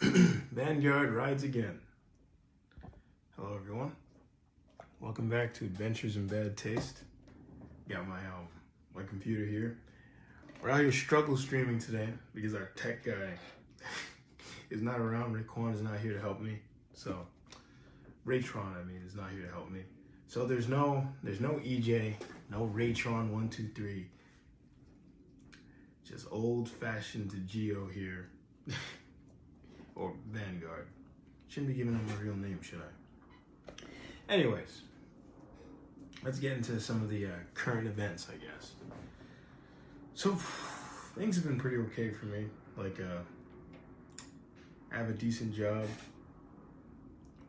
Vanguard rides again. Hello everyone. Welcome back to Adventures in Bad Taste. Got my computer here. We're out here struggle streaming today because our tech guy is not around. Raekwon is not here to help me. So Raytron, is not here to help me. So there's no EJ, no Raytron 123. Just old-fashioned Geo here. Or Vanguard. Shouldn't be giving him a real name, should I? Anyways, let's get into some of the current events, I guess. So, things have been pretty okay for me. I have a decent job.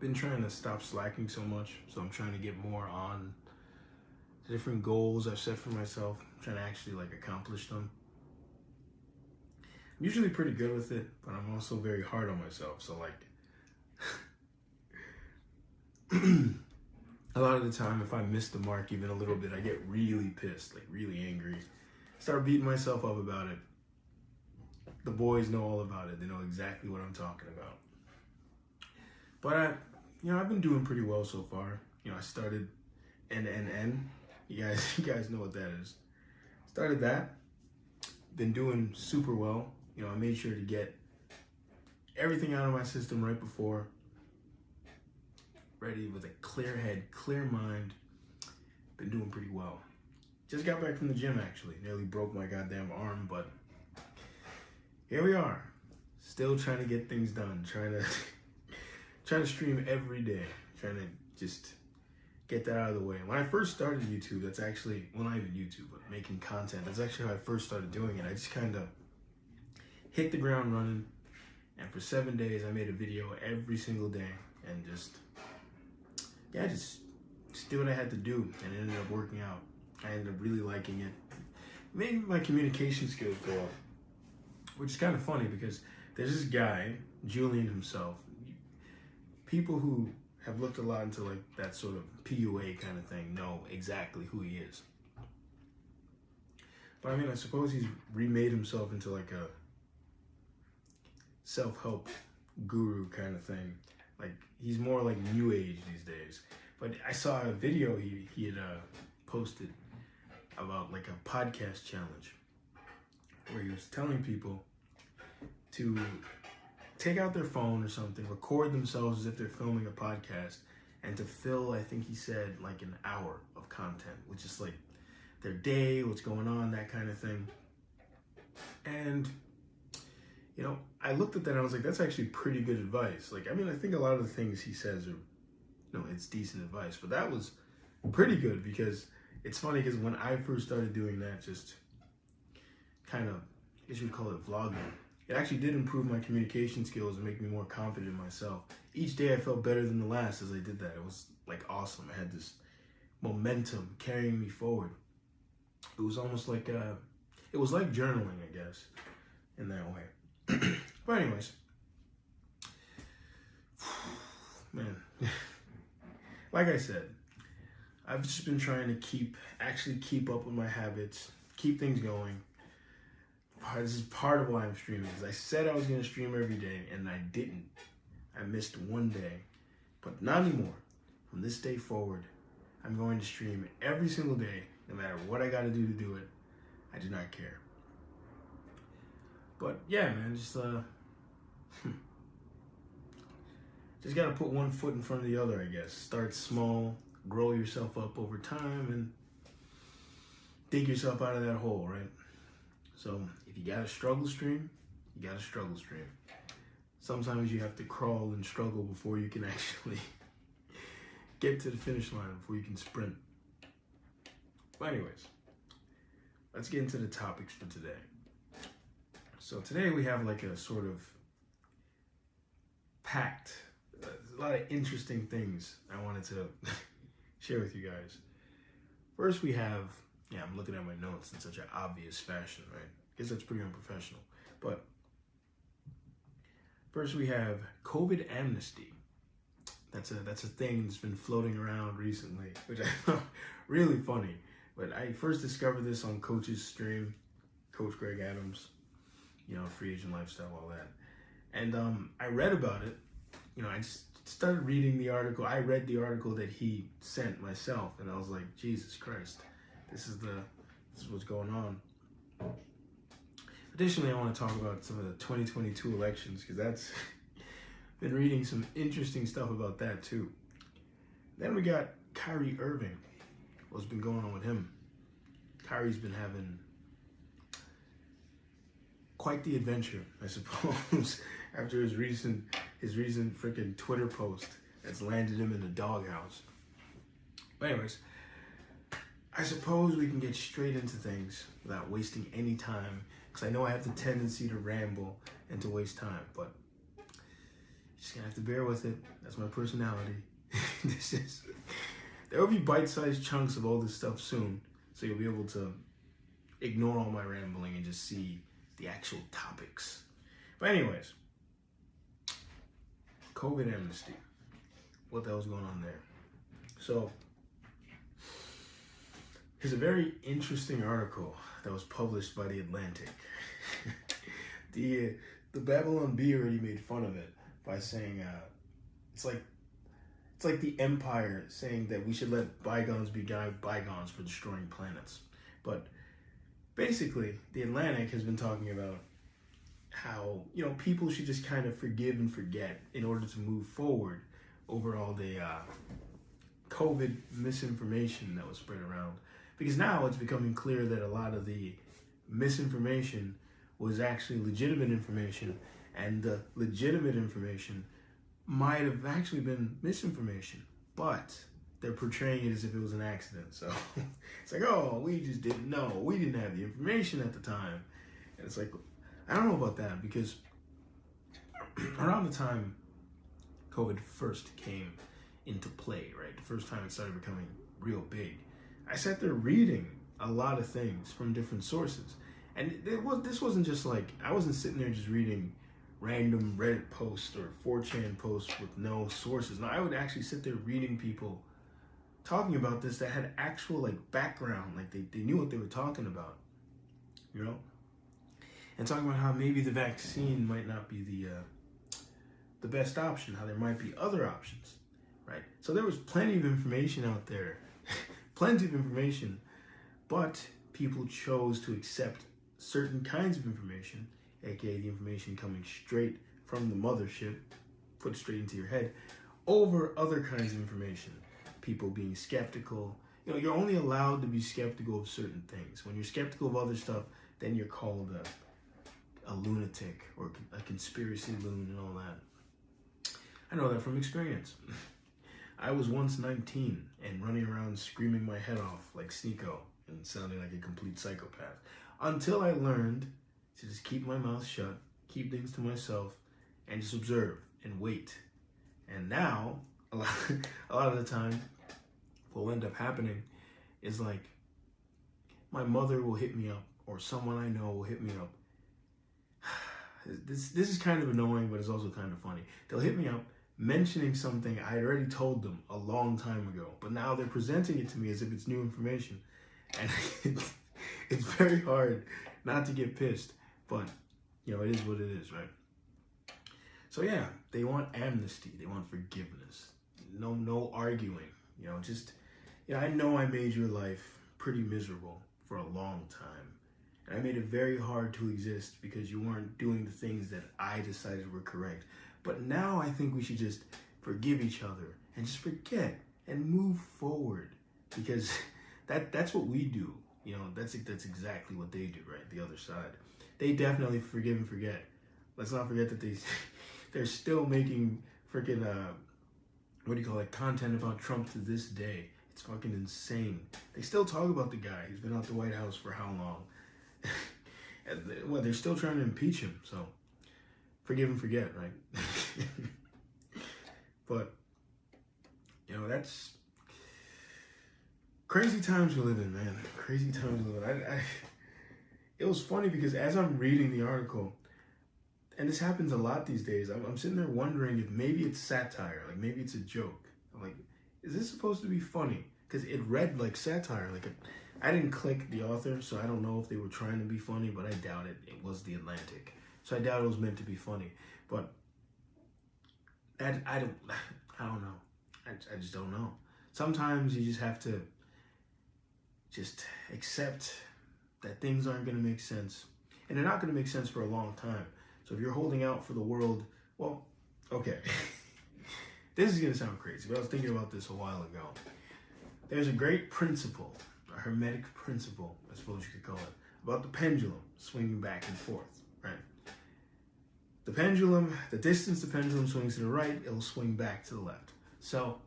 Been trying to stop slacking so much, so I'm trying to get more on the different goals I've set for myself. I'm trying to actually accomplish them. I'm usually pretty good with it, but I'm also very hard on myself. So a lot of the time, if I miss the mark even a little bit, I get really pissed, really angry. Start beating myself up about it. The boys know all about it. They know exactly what I'm talking about. But I've been doing pretty well so far. I started N. You guys know what that is. Started that. Been doing super well. I made sure to get everything out of my system right before. Ready with a clear head, clear mind. Been doing pretty well. Just got back from the gym, actually. Nearly broke my goddamn arm, but here we are. Still trying to get things done. Trying to stream every day. Trying to just get that out of the way. When I first started YouTube, that's actually, well, not even YouTube, but making content, that's actually how I first started doing it. I just kind of hit the ground running, and for 7 days I made a video every single day, and just do what I had to do, and it ended up working out. I ended up really liking it. Made my communication skills go up, which is kind of funny because there's this guy, Julian himself. People who have looked a lot into that sort of PUA kind of thing know exactly who he is. But I suppose he's remade himself into a self-help guru kind of thing. He's more new age these days. But I saw a video he had posted about a podcast challenge where he was telling people to take out their phone or something, record themselves as if they're filming a podcast, and to fill, I think he said, an hour of content, which is their day, what's going on, that kind of thing. And I looked at that and I was like, that's actually pretty good advice. I think a lot of the things he says are, it's decent advice, but that was pretty good because it's funny because when I first started doing that, just kind of, I guess you'd call it vlogging, it actually did improve my communication skills and make me more confident in myself. Each day I felt better than the last as I did that. It was awesome. I had this momentum carrying me forward. It was almost it was like journaling, I guess, in that way. But anyways, man, like I said, I've just been trying to keep up with my habits, keep things going. This is part of why I'm streaming, because I said I was going to stream every day, and I didn't. I missed one day, but not anymore. From this day forward, I'm going to stream every single day, no matter what I got to do it. I do not care. But yeah, man, just got to put one foot in front of the other, I guess. Start small, grow yourself up over time, and dig yourself out of that hole, right? So if you got to struggle stream, you got to struggle stream. Sometimes you have to crawl and struggle before you can actually get to the finish line, before you can sprint. But anyways, let's get into the topics for today. So today we have a sort of packed, a lot of interesting things I wanted to share with you guys. First we have, I'm looking at my notes in such an obvious fashion, right? I guess that's pretty unprofessional. But first we have COVID amnesty. That's a thing that's been floating around recently, which I found really funny. But I first discovered this on Coach's stream, Coach Greg Adams, Free Agent Lifestyle, all that. And I read about it. I just started reading the article. I read the article that he sent myself, and I was like, Jesus Christ, this is what's going on. Additionally, I want to talk about some of the 2022 elections, because that's been reading some interesting stuff about that too. Then we got Kyrie Irving. What's been going on with him? Kyrie's been having quite the adventure, I suppose, after his recent freaking Twitter post that's landed him in the doghouse. But anyways, I suppose we can get straight into things without wasting any time, because I know I have the tendency to ramble and to waste time, but you're just gonna have to bear with it. That's my personality. There will be bite-sized chunks of all this stuff soon, so you'll be able to ignore all my rambling and just see the actual topics. But anyways, COVID amnesty. What the hell's going on there? So, here's a very interesting article that was published by The Atlantic. The Babylon Bee already made fun of it by saying it's like the Empire saying that we should let bygones be bygones for destroying planets. But basically, The Atlantic has been talking about how, people should just kind of forgive and forget in order to move forward over all the COVID misinformation that was spread around. Because now it's becoming clear that a lot of the misinformation was actually legitimate information, and the legitimate information might have actually been misinformation, but they're portraying it as if it was an accident. So it's like, oh, we just didn't know. We didn't have the information at the time. And it's like, I don't know about that, because around the time COVID first came into play, right? The first time it started becoming real big, I sat there reading a lot of things from different sources. And this wasn't just like, I wasn't sitting there just reading random Reddit posts or 4chan posts with no sources. No, I would actually sit there reading people talking about this that had actual background, like they knew what they were talking about, and talking about how maybe the vaccine might not be the best option, how there might be other options, right? So there was plenty of information out there, plenty of information, but people chose to accept certain kinds of information, aka the information coming straight from the mothership, put straight into your head, over other kinds of information. People being skeptical. You're only allowed to be skeptical of certain things. When you're skeptical of other stuff, then you're called a lunatic or a conspiracy loon and all that. I know that from experience. I was once 19 and running around screaming my head off like Sneeko and sounding like a complete psychopath, until I learned to just keep my mouth shut, keep things to myself, and just observe and wait. And now, a lot of the time, what will end up happening is my mother will hit me up, or someone I know will hit me up. This is kind of annoying, but it's also kind of funny. They'll hit me up mentioning something I had already told them a long time ago, but now they're presenting it to me as if it's new information. And it's very hard not to get pissed, but it is what it is, right? So yeah, they want amnesty, they want forgiveness, no arguing, I know I made your life pretty miserable for a long time, and I made it very hard to exist because you weren't doing the things that I decided were correct. But now I think we should just forgive each other and just forget and move forward, because that's what we do. That's exactly what they do, right? The other side. They definitely forgive and forget. Let's not forget that they're still making freaking content about Trump to this day. It's fucking insane. They still talk about the guy who's been out the White House for how long? They're still trying to impeach him, so forgive and forget, right? But, that's crazy times we live in, man. Crazy times we live in. It was funny because as I'm reading the article, and this happens a lot these days, I'm sitting there wondering if maybe it's satire, maybe it's a joke. I'm like, is this supposed to be funny? Because it read like satire. I didn't click the author, so I don't know if they were trying to be funny, but I doubt it. It was The Atlantic, so I doubt it was meant to be funny. But I don't know. I just don't know. Sometimes you just have to just accept that things aren't going to make sense. And they're not going to make sense for a long time. So if you're holding out for the world, well, okay. This is going to sound crazy, but I was thinking about this a while ago. There's a great principle, a hermetic principle, I suppose you could call it, about the pendulum swinging back and forth, right? The pendulum, the distance the pendulum swings to the right, it'll swing back to the left. So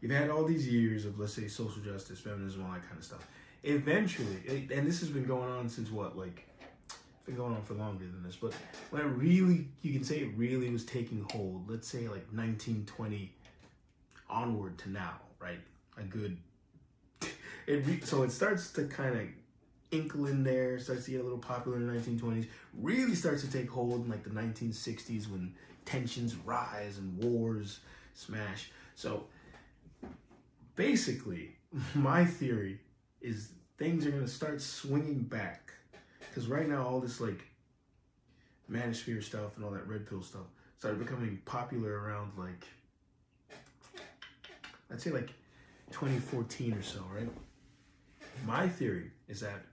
you've had all these years of, let's say, social justice, feminism, all that kind of stuff. Eventually, and this has been going on since what, like, it's been going on for longer than this, but when it really, you can say it really was taking hold, let's say like 1920 onward to now, right? A good, so it starts to kind of inkle in there, starts to get a little popular in the 1920s, really starts to take hold in like the 1960s when tensions rise and wars smash. So basically, my theory is things are going to start swinging back. Because right now, all this like manosphere stuff and all that red pill stuff started becoming popular around like, I'd say like 2014 or so, right? My theory is that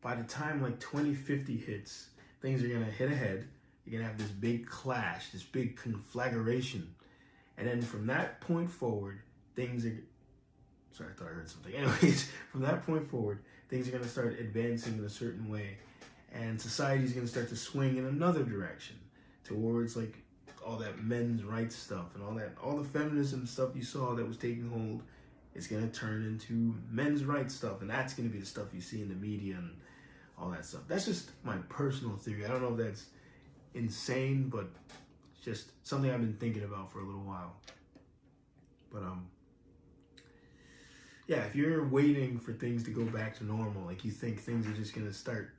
by the time like 2050 hits, things are going to hit ahead. You're going to have this big clash, this big conflagration. And then from that point forward, things are... Sorry, I thought I heard something. Anyways, from that point forward, things are going to start advancing in a certain way. And society is going to start to swing in another direction towards like all that men's rights stuff and all the feminism stuff you saw that was taking hold. It's going to turn into men's rights stuff. And that's going to be the stuff you see in the media and all that stuff. That's just my personal theory. I don't know if that's insane, but it's just something I've been thinking about for a little while. But, yeah, if you're waiting for things to go back to normal, like you think things are just going to start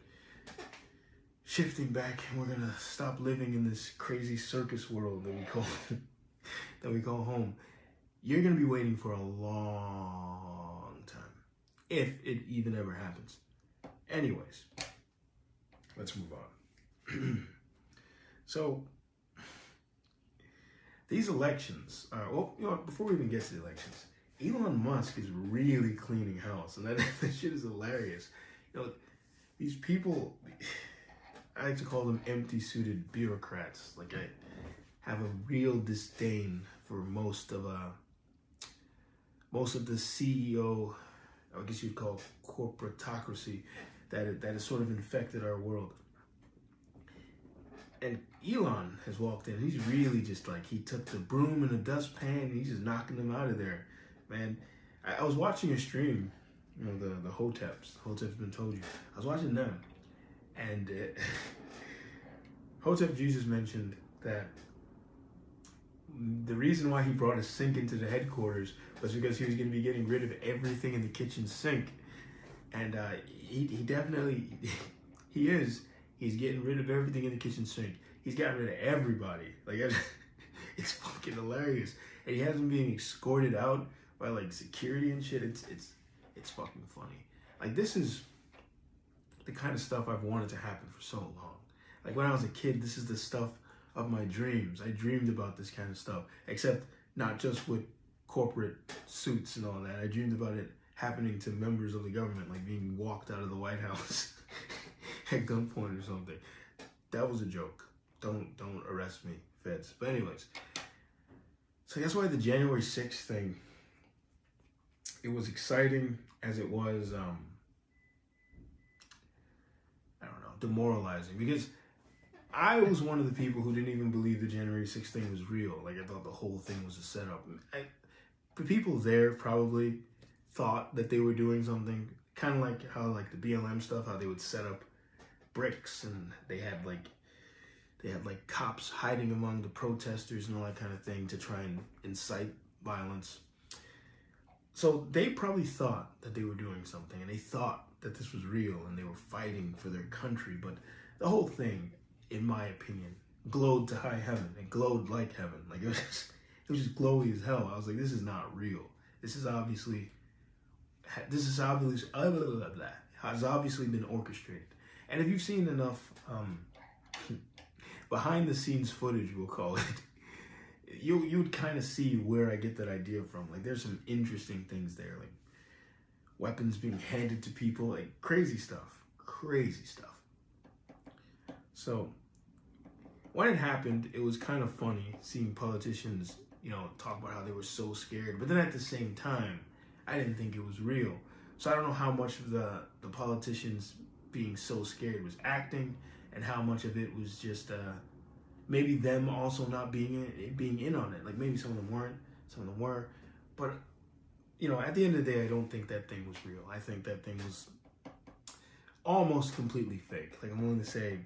shifting back and we're going to stop living in this crazy circus world that we call home, you're going to be waiting for a long time, if it even ever happens. Anyways, let's move on. So, these elections, before we even get to the elections, Elon Musk is really cleaning house, and that shit is hilarious. These people, I like to call them empty-suited bureaucrats. Like, I have a real disdain for most of the CEO, I guess you'd call corporatocracy, that has sort of infected our world. And Elon has walked in. He's really just like, he took the broom and the dustpan and he's just knocking them out of there. Man, I was watching a stream, the Hoteps. Hotep's been told you. I was watching them. And Hotep Jesus mentioned that the reason why he brought a sink into the headquarters was because he was going to be getting rid of everything in the kitchen sink. And he definitely, he is. He's getting rid of everything in the kitchen sink. He's gotten rid of everybody. Like, it's fucking hilarious. And he has them being escorted out by like security and shit. It's fucking funny. Like, this is the kind of stuff I've wanted to happen for so long. Like, when I was a kid, this is the stuff of my dreams. I dreamed about this kind of stuff, except not just with corporate suits and all that. I dreamed about it happening to members of the government, like being walked out of the White House at gunpoint or something. That was a joke. Don't arrest me, feds. But anyways, so that's why the January 6th thing, it was exciting as it was, demoralizing, because I was one of the people who didn't even believe the January 6th thing was real. Like, I thought the whole thing was a setup. The people there probably thought that they were doing something, kind of like how like the BLM stuff, how they would set up bricks and they had like cops hiding among the protesters and all that kind of thing to try and incite violence. So they probably thought that they were doing something, and they thought that this was real and they were fighting for their country. But the whole thing, in my opinion, glowed to high heaven. It glowed like heaven. Like, it was just glowy as hell. I was like, this is not real. This has obviously been orchestrated. And if you've seen enough, behind the scenes footage, we'll call it. You'd kind of see where I get that idea from. Like, there's some interesting things there, like weapons being handed to people, like crazy stuff. So when it happened, it was kind of funny seeing politicians, talk about how they were so scared. But then at the same time, I didn't think it was real. So I don't know how much of the politicians being so scared was acting, and how much of it was just maybe them also not being in on it. Like, maybe some of them weren't, some of them were. But, at the end of the day, I don't think that thing was real. I think that thing was almost completely fake. Like, I'm willing to say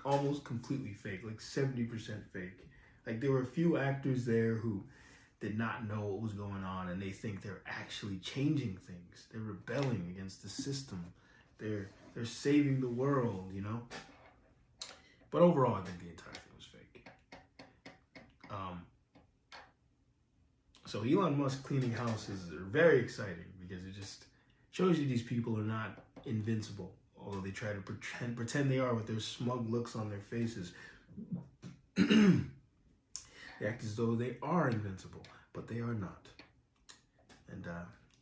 almost completely fake, like 70% fake. Like, there were a few actors there who did not know what was going on, and they think they're actually changing things. They're rebelling against the system. They're saving the world, But overall, I think the entire thing was fake. So Elon Musk cleaning houses are very exciting, because it just shows you these people are not invincible, although they try to pretend they are with their smug looks on their faces. They act as though they are invincible, but they are not. And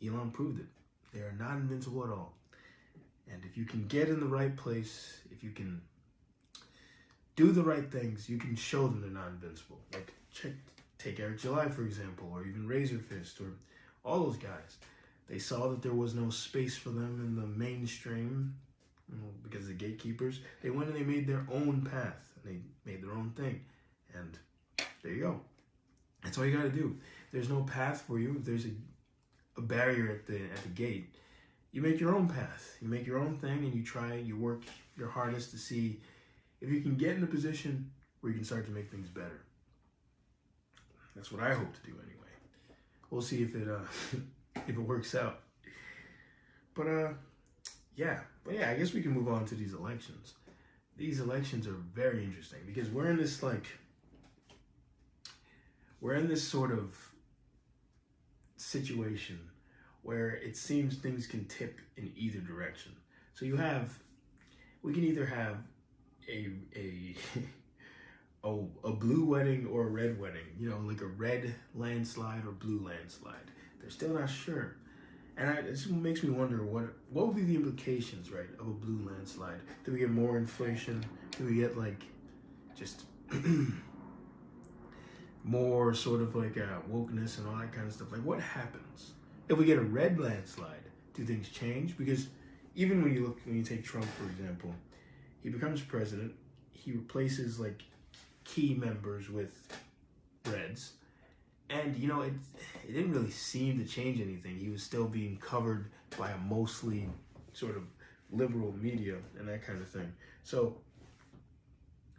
Elon proved it. They are not invincible at all. And if you can get in the right place, if you can do the right things, you can show them they're not invincible. Like, take Eric July, for example, or even Razor Fist, or all those guys. They saw that there was no space for them in the mainstream, because of the gatekeepers. They went and they made their own path, and they made their own thing. And there you go. That's all you got to do. There's no path for you. If there's a barrier at the gate, you make your own path. You make your own thing, and you work your hardest to see if you can get in a position where you can start to make things better. That's what I hope to do anyway. We'll see if it works out. But I guess we can move on to these elections. These elections are very interesting, because we're in this sort of situation where it seems things can tip in either direction. So we can either have a blue wedding or a red wedding, like a red landslide or blue landslide. They're still not sure. And it just makes me wonder, what would be the implications, right, of a blue landslide? Do we get more inflation? Do we get, just more sort of wokeness and all that kind of stuff? Like, what happens if we get a red landslide? Do things change? Because even when you take Trump, for example, he becomes president, he replaces key members with reds, and it didn't really seem to change anything. He was still being covered by a mostly sort of liberal media and that kind of thing. So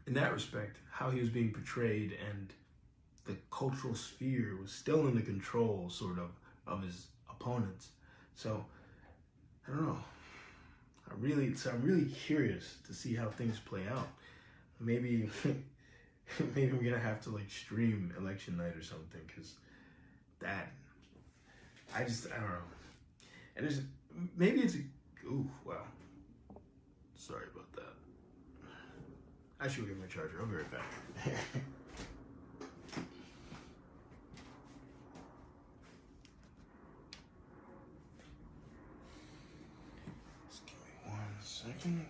in that respect, how he was being portrayed and the cultural sphere was still in the control of his opponents. So I don't know. I'm really curious to see how things play out. Maybe I'm gonna have to stream election night or something, because I don't know. And wow. Sorry about that. I should go get my charger. I'll be right back. Just give me 1 second.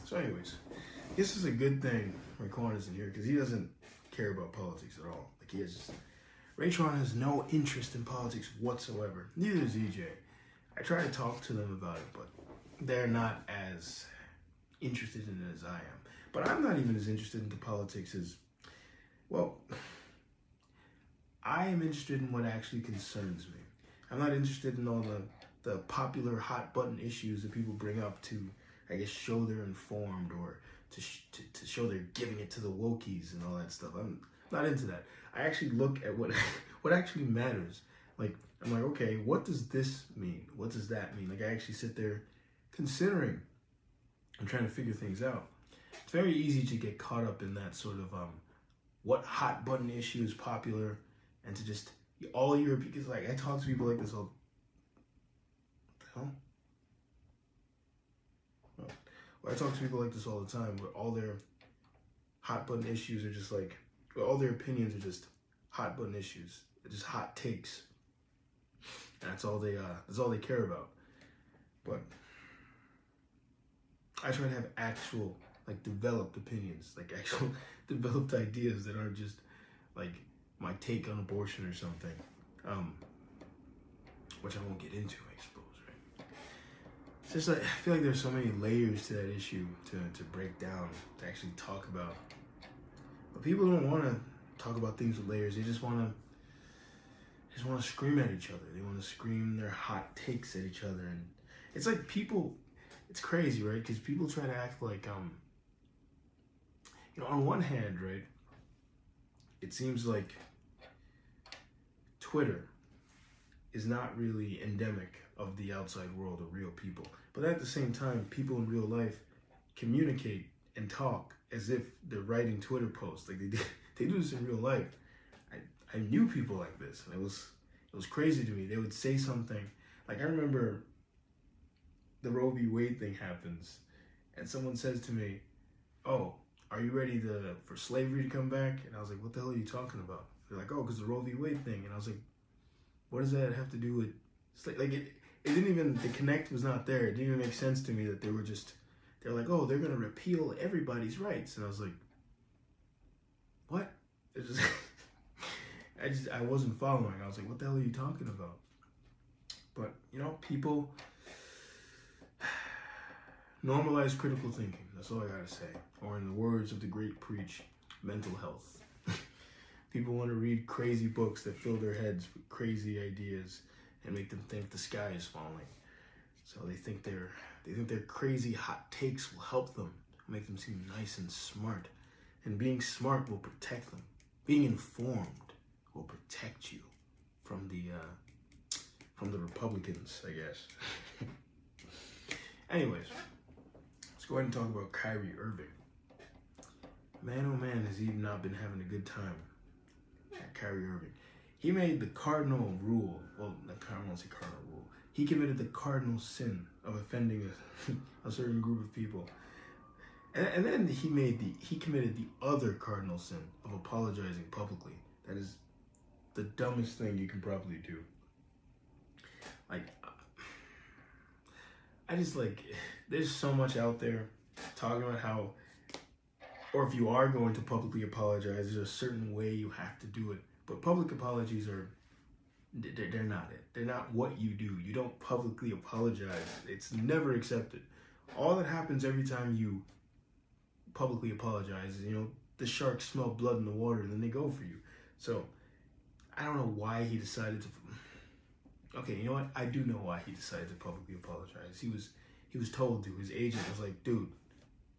So anyways, this is a good thing Raekwon isn't here, because he doesn't care about politics at all. Raekwon has no interest in politics whatsoever. Neither does EJ. I try to talk to them about it, but they're not as interested in it as I am. But I'm not even as interested into politics as, I am interested in what actually concerns me. I'm not interested in all the popular hot button issues that people bring up to, I guess, show they're informed, or to show they're giving it to the wokies and all that stuff. I'm not into that. I actually look at what actually matters. I'm like, okay, what does this mean? What does that mean? I actually sit there considering. I'm trying to figure things out. very easy to get caught up in that sort of what hot button issue is popular, and to just all your, because like I talk to people like this all. What the hell? Well, I talk to people like this all the time, where all their hot button issues are just like, well, all their opinions are just hot button issues. They're just hot takes. And that's all they care about. But I try to have actual, like, developed opinions, like actual developed ideas that aren't just like my take on abortion or something. Which I won't get into, I suppose, right? It's just like, I feel like there's so many layers to that issue to break down, to actually talk about. But people don't want to talk about things with layers. They just want to scream at each other. They want to scream their hot takes at each other. And it's like people, it's crazy, right? Because people try to act like, on one hand, right, it seems like Twitter is not really endemic of the outside world of real people. But at the same time, people in real life communicate and talk as if they're writing Twitter posts. Like they do this in real life. I knew people like this, and it was crazy to me. They would say something, like I remember the Roe v. Wade thing happens, and someone says to me, "Oh, are you ready for slavery to come back?" And I was like, "What the hell are you talking about?" They're like, "Oh, because the Roe v. Wade thing." And I was like, "What does that have to do with like it didn't even, the connect was not there. It didn't even make sense to me that they're like, oh, they're gonna repeal everybody's rights. And I was like, what? It just I wasn't following. I was like, what the hell are you talking about? But people normalize critical thinking. That's all I gotta say. Or in the words of the great preach, mental health. People want to read crazy books that fill their heads with crazy ideas and make them think the sky is falling. So they think their crazy hot takes will help them, make them seem nice and smart. And being smart will protect them. Being informed will protect you from the Republicans, I guess. Anyways, let's go ahead and talk about Kyrie Irving. Man, oh man, has he not been having a good time. Kyrie Irving. He made the cardinal rule. Well, I won't say cardinal rule. He committed the cardinal sin of offending a certain group of people. And then he committed the other cardinal sin of apologizing publicly. That is the dumbest thing you can probably do. Like, I just there's so much out there talking about how, or if you are going to publicly apologize, there's a certain way you have to do it. But public apologies they're not it. They're not what you do. You don't publicly apologize. It's never accepted. All that happens every time you publicly apologize is, the sharks smell blood in the water and then they go for you. So I don't know why he decided to. Okay, you know what? I do know why he decided to publicly apologize. He was told to. His agent was like, dude,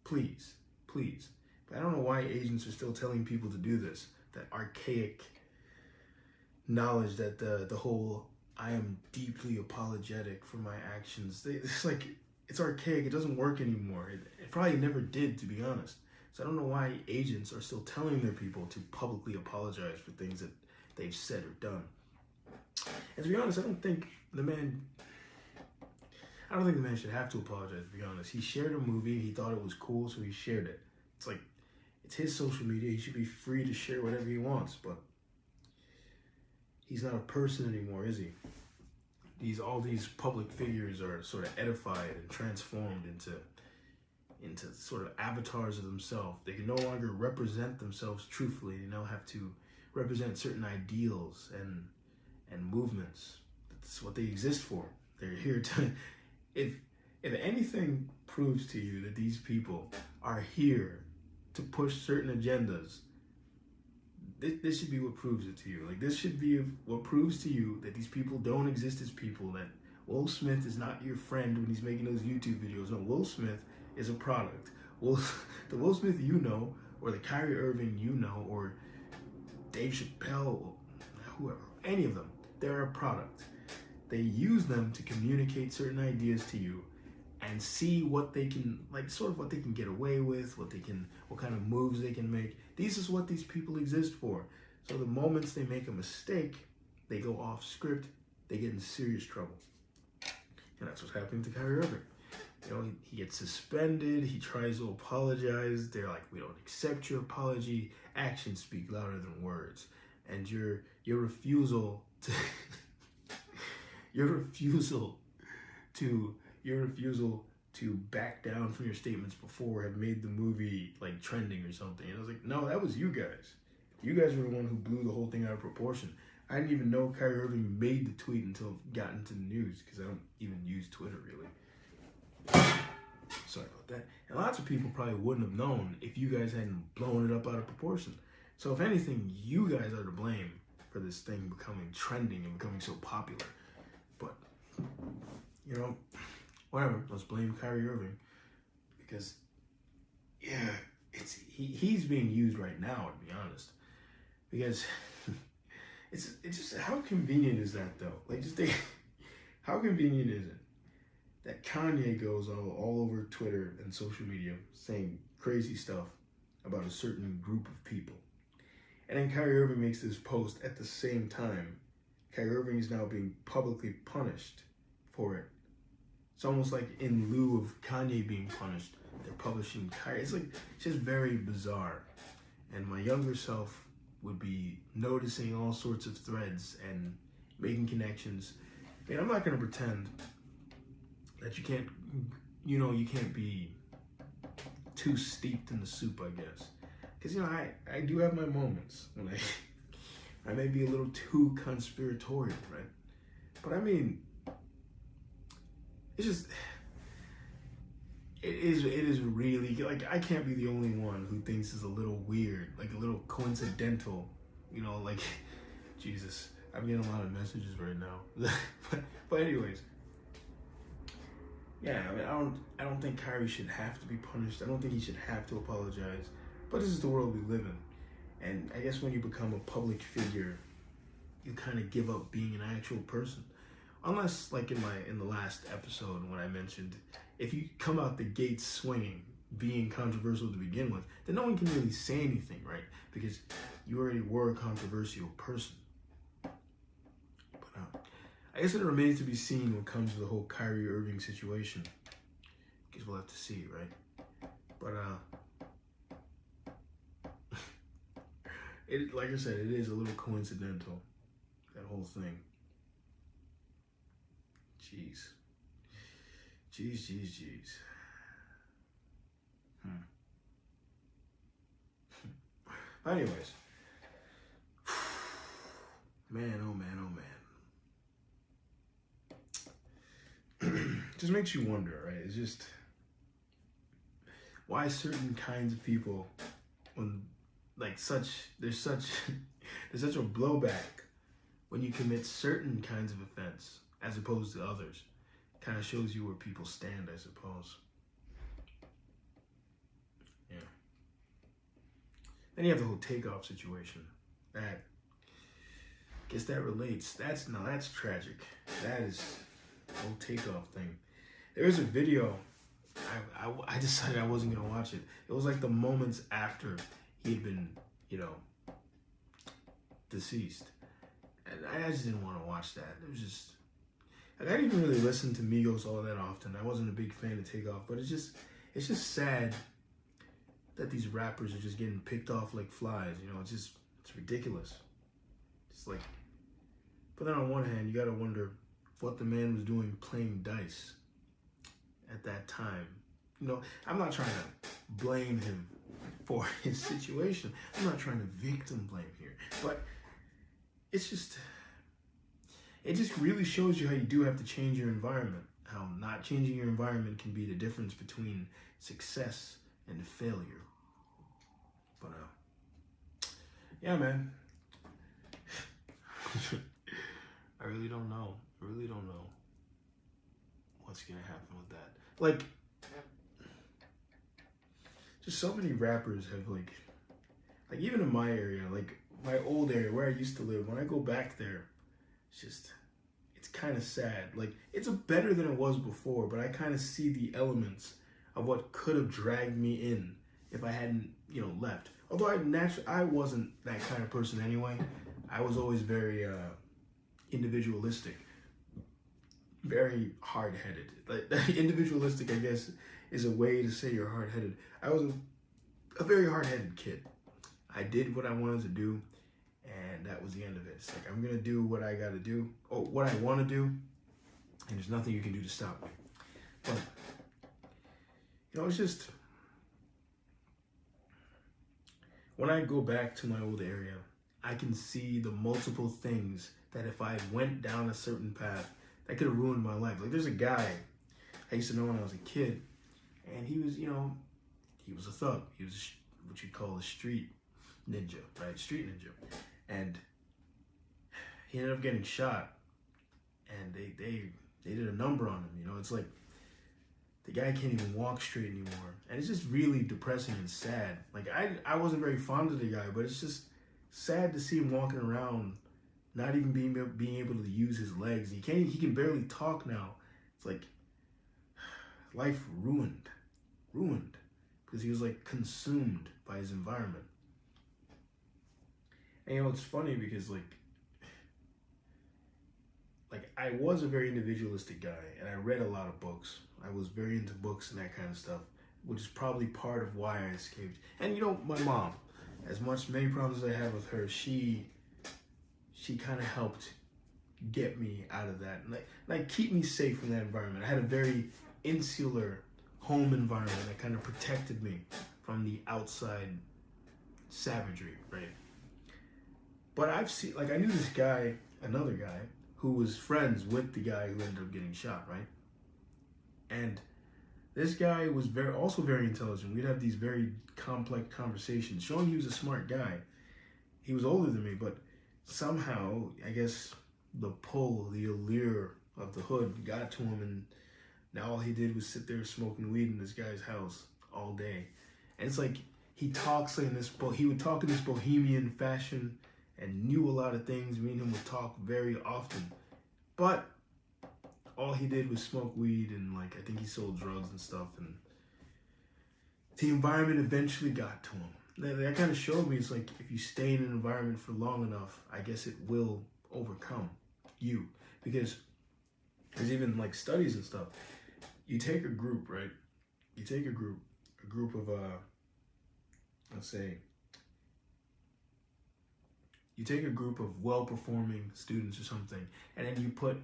please. But I don't know why agents are still telling people to do this. That archaic knowledge that the whole I am deeply apologetic for my actions. It's archaic. It doesn't work anymore. It probably never did, to be honest. So I don't know why agents are still telling their people to publicly apologize for things that they've said or done. And to be honest, I don't think the man should have to apologize, to be honest. He shared a movie. He thought it was cool, so he shared it. It's his social media. He should be free to share whatever he wants, but he's not a person anymore, is he? All these public figures are sort of edified and transformed into sort of avatars of themselves. They can no longer represent themselves truthfully. They now have to represent certain ideals and movements. That's what they exist for. They're here to. If anything proves to you that these people are here to push certain agendas, this should be what proves it to you. This should be what proves to you that these people don't exist as people, that Will Smith is not your friend when he's making those YouTube videos. No, Will Smith is a product. The Will Smith or the Kyrie Irving or Dave Chappelle, or whoever, any of them, they're a product. They use them to communicate certain ideas to you, and see what they can, like, sort of what they can get away with, what kind of moves they can make. This is what these people exist for. So the moments they make a mistake, they go off script, they get in serious trouble. And that's what's happening to Kyrie Irving. He gets suspended, he tries to apologize, they're like, we don't accept your apology, actions speak louder than words. And your refusal to your refusal to back down from your statements before have made the movie like trending or something. And I was like, no, that was you guys. You guys were the one who blew the whole thing out of proportion. I didn't even know Kyrie Irving made the tweet until it got into the news, because I don't even use Twitter really. Sorry about that. And lots of people probably wouldn't have known if you guys hadn't blown it up out of proportion. So if anything, you guys are to blame for this thing becoming trending and becoming so popular. But, whatever. Let's blame Kyrie Irving, because, yeah, he's being used right now, to be honest. Because it's just, how convenient is that, though? Like, just think, how convenient is it that Kanye goes all over Twitter and social media saying crazy stuff about a certain group of people, and then Kyrie Irving makes this post at the same time. Kyrie Irving is now being publicly punished for it. It's almost like in lieu of Kanye being punished, they're publishing Kyrie. It's just very bizarre. And my younger self would be noticing all sorts of threads and making connections. Man, I'm not going to pretend that you can't be too steeped in the soup, I guess. Because, I do have my moments when I may be a little too conspiratorial, right? But I mean, it's just, it is really, like, I can't be the only one who thinks it's a little weird, like a little coincidental, like, Jesus, I'm getting a lot of messages right now. but anyways, yeah, I mean, I don't think Kyrie should have to be punished. I don't think he should have to apologize. But this is the world we live in. And I guess when you become a public figure, you kind of give up being an actual person. Unless, like in the last episode when I mentioned, if you come out the gates swinging, being controversial to begin with, then no one can really say anything, right? Because you already were a controversial person. But I guess it remains to be seen when it comes to the whole Kyrie Irving situation. Guess we'll have to see, right? But like I said, it is a little coincidental, that whole thing. Jeez. Anyways. Man, oh man. Just makes you wonder, right? It's just, why certain kinds of people, when there's such a blowback when you commit certain kinds of offense as opposed to others. Kind of shows you where people stand, I suppose. Yeah. Then you have the whole Takeoff situation. Guess that relates. That's tragic. That is the whole Takeoff thing. There was a video. I decided I wasn't gonna watch it. It was like the moments after he'd been, deceased, and I just didn't want to watch that. It was just, I didn't even really listen to Migos all that often. I wasn't a big fan of Takeoff, but it's just sad that these rappers are just getting picked off like flies. It's ridiculous. It's like, but then on one hand, you gotta wonder what the man was doing playing dice at that time. I'm not trying to blame him for his situation. I'm not trying to victim blame here, but it just really shows you how you do have to change your environment. How not changing your environment can be the difference between success and failure. But yeah, man. I really don't know. What's gonna happen with that. Like, just so many rappers have like even in my area, like my old area where I used to live, when I go back there, it's it's kind of sad. Like, it's better than it was before, but I kind of see the elements of what could have dragged me in if I hadn't, left. Although I wasn't that kind of person anyway. I was always very individualistic, very hard-headed. Like, individualistic, I guess, is a way to say you're hard-headed. I was a very hard-headed kid. I did what I wanted to do, and that was the end of it. It's like, I'm gonna do what I gotta do, or what I want to do, and there's nothing you can do to stop me. But it's just, when I go back to my old area, I can see the multiple things that if I went down a certain path, that could have ruined my life. Like, there's a guy I used to know when I was a kid, and he was, he was a thug. He was what you'd call a street ninja, right? Street ninja. And he ended up getting shot, and they did a number on him. It's like, the guy can't even walk straight anymore. And it's just really depressing and sad. Like, I wasn't very fond of the guy, but it's just sad to see him walking around, not even being able to use his legs. He can barely talk now. It's like, life ruined. Because he was like consumed by his environment. And it's funny because like I was a very individualistic guy, and I read a lot of books. I was very into books and that kind of stuff, which is probably part of why I escaped. And my mom, many problems as I had with her, she kind of helped get me out of that, and like keep me safe in that environment. I had a very insular home environment that kind of protected me from the outside savagery, right? But I knew this guy, another guy, who was friends with the guy who ended up getting shot, right? And this guy was also very intelligent. We'd have these very complex conversations, showing he was a smart guy. He was older than me, but somehow, I guess, the allure of the hood got to him, and now all he did was sit there smoking weed in this guy's house all day. And it's like, he would talk in this bohemian fashion, and knew a lot of things. Me and him would talk very often. But all he did was smoke weed, and I think he sold drugs and stuff, and the environment eventually got to him. That kind of showed me, it's like, if you stay in an environment for long enough, I guess it will overcome you. Because there's even studies and stuff. You take a group, right? You take a group of, let's say, you take a group of well-performing students or something, and then you put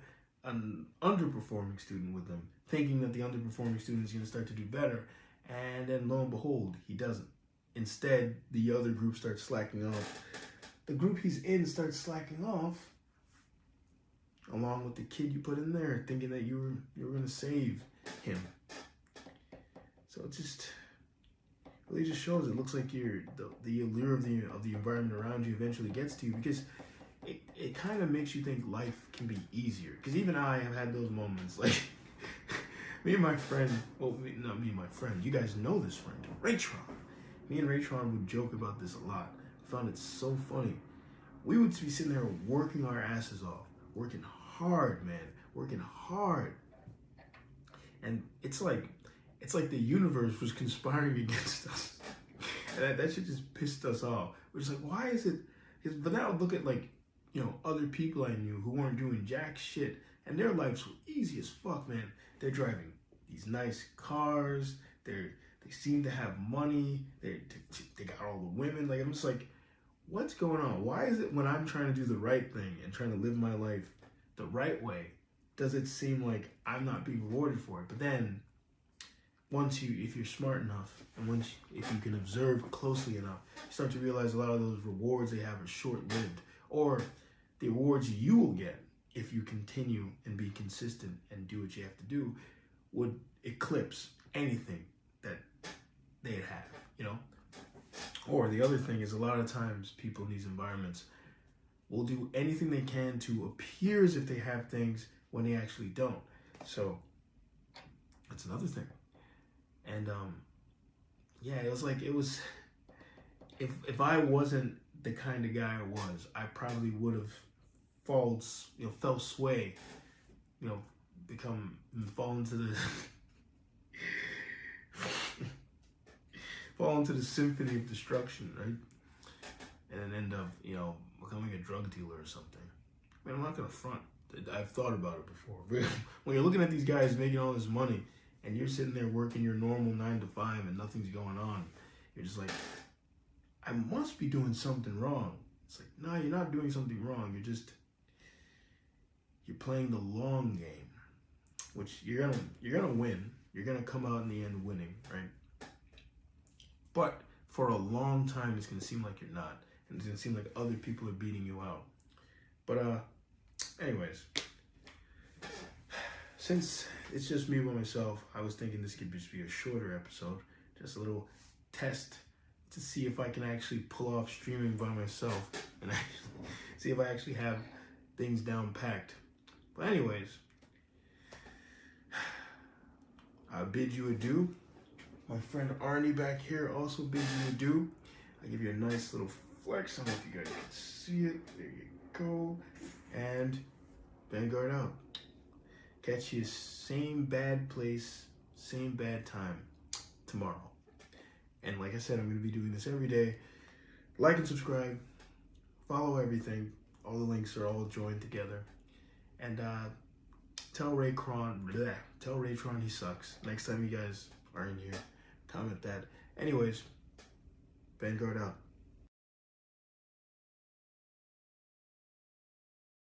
an underperforming student with them, thinking that the underperforming student is going to start to do better, and then lo and behold, he doesn't. Instead, the other group starts slacking off. The group he's in starts slacking off, along with the kid you put in there, thinking that you were going to save him. So it just really just shows. It looks like the allure of the environment around you eventually gets to you, because it kind of makes you think life can be easier. Because even I have had those moments. Like, me and my friend, not me and my friend, you guys know this friend, Raytron. Me and Raytron would joke about this a lot. I found it so funny. We would be sitting there working our asses off, working hard, man, working hard. And it's like the universe was conspiring against us. And that shit just pissed us off. We're just like, why is it? But then I would look at other people I knew who weren't doing jack shit, and their lives were easy as fuck, man. They're driving these nice cars. They seem to have money. They got all the women. Like, I'm just like, what's going on? Why is it when I'm trying to do the right thing and trying to live my life the right way, does it seem like I'm not being rewarded for it? But then, if you're smart enough, and if you can observe closely enough, you start to realize a lot of those rewards they have are short-lived, or the rewards you will get if you continue and be consistent and do what you have to do would eclipse anything that they'd have, Or the other thing is, a lot of times people in these environments will do anything they can to appear as if they have things when they actually don't. So that's another thing. And it was if I wasn't the kind of guy I was, I probably would have felt sway fall into the fall into the symphony of destruction, right? And then end up, becoming a drug dealer or something. I mean, I'm not gonna front. I've thought about it before. When you're looking at these guys making all this money, and you're sitting there working your normal 9 to 5, and nothing's going on, you're just like, I must be doing something wrong. It's like, no, you're not doing something wrong. You're playing the long game, which you're gonna win. You're gonna come out in the end winning, right? But for a long time, it's gonna seem like you're not, and it's gonna seem like other people are beating you out. But anyways, since it's just me by myself, I was thinking this could just be a shorter episode, just a little test to see if I can actually pull off streaming by myself and see if I actually have things down packed. But anyways, I bid you adieu. My friend Arnie back here also bids you adieu. I give you a nice little flex. I don't know if you guys can see it. There you go. And Vanguard out. Catch you same bad place, same bad time tomorrow. And like I said, I'm going to be doing this every day. Like and subscribe. Follow everything. All the links are all joined together. And tell Raytron he sucks. Next time you guys are in here, comment that. Anyways, Vanguard out.